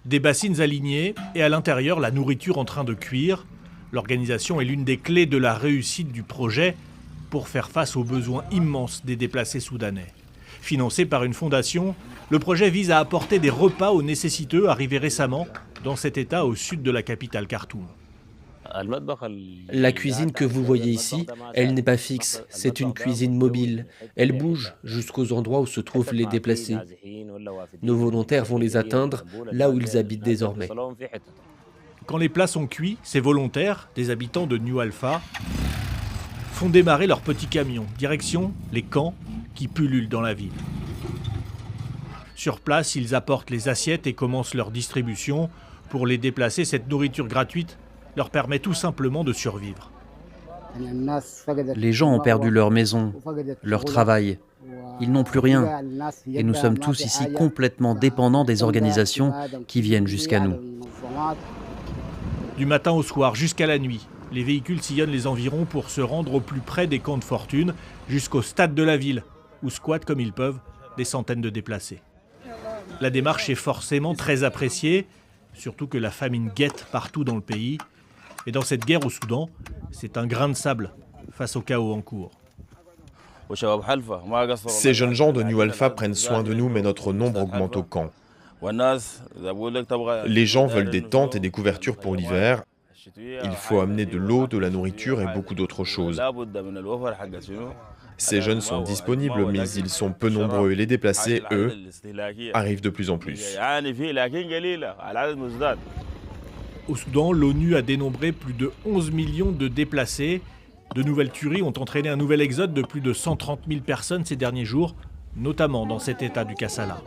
Des bassines alignées et à l'intérieur la nourriture en train de cuire. L'organisation est l'une des clés de la réussite du projet pour faire face aux besoins immenses des déplacés soudanais. Financé par une fondation, le projet vise à apporter des repas aux nécessiteux arrivés récemment dans cet état au sud de la capitale Khartoum. La cuisine que vous voyez ici, elle n'est pas fixe, c'est une cuisine mobile. Elle bouge jusqu'aux endroits où se trouvent les déplacés. Nos volontaires vont les atteindre là où ils habitent désormais. Quand les plats sont cuits, ces volontaires, des habitants de New Alpha, font démarrer leurs petits camions, direction les camps qui pullulent dans la ville. Sur place, ils apportent les assiettes et commencent leur distribution. Pour les déplacés, cette nourriture gratuite leur permet tout simplement de survivre. Les gens ont perdu leur maison, leur travail. Ils n'ont plus rien. Et nous sommes tous ici complètement dépendants des organisations qui viennent jusqu'à nous. Du matin au soir, jusqu'à la nuit, les véhicules sillonnent les environs pour se rendre au plus près des camps de fortune, jusqu'au stade de la ville, où squattent comme ils peuvent des centaines de déplacés. La démarche est forcément très appréciée, surtout que la famine guette partout dans le pays. Et dans cette guerre au Soudan, c'est un grain de sable face au chaos en cours. Ces jeunes gens de New Alpha prennent soin de nous, mais notre nombre augmente au camp. Les gens veulent des tentes et des couvertures pour l'hiver. Il faut amener de l'eau, de la nourriture et beaucoup d'autres choses. Ces jeunes sont disponibles, mais ils sont peu nombreux et les déplacés, eux, arrivent de plus en plus. Au Soudan, l'ONU a dénombré plus de 11 millions de déplacés. De nouvelles tueries ont entraîné un nouvel exode de plus de 130 000 personnes ces derniers jours, notamment dans cet état du Kassala.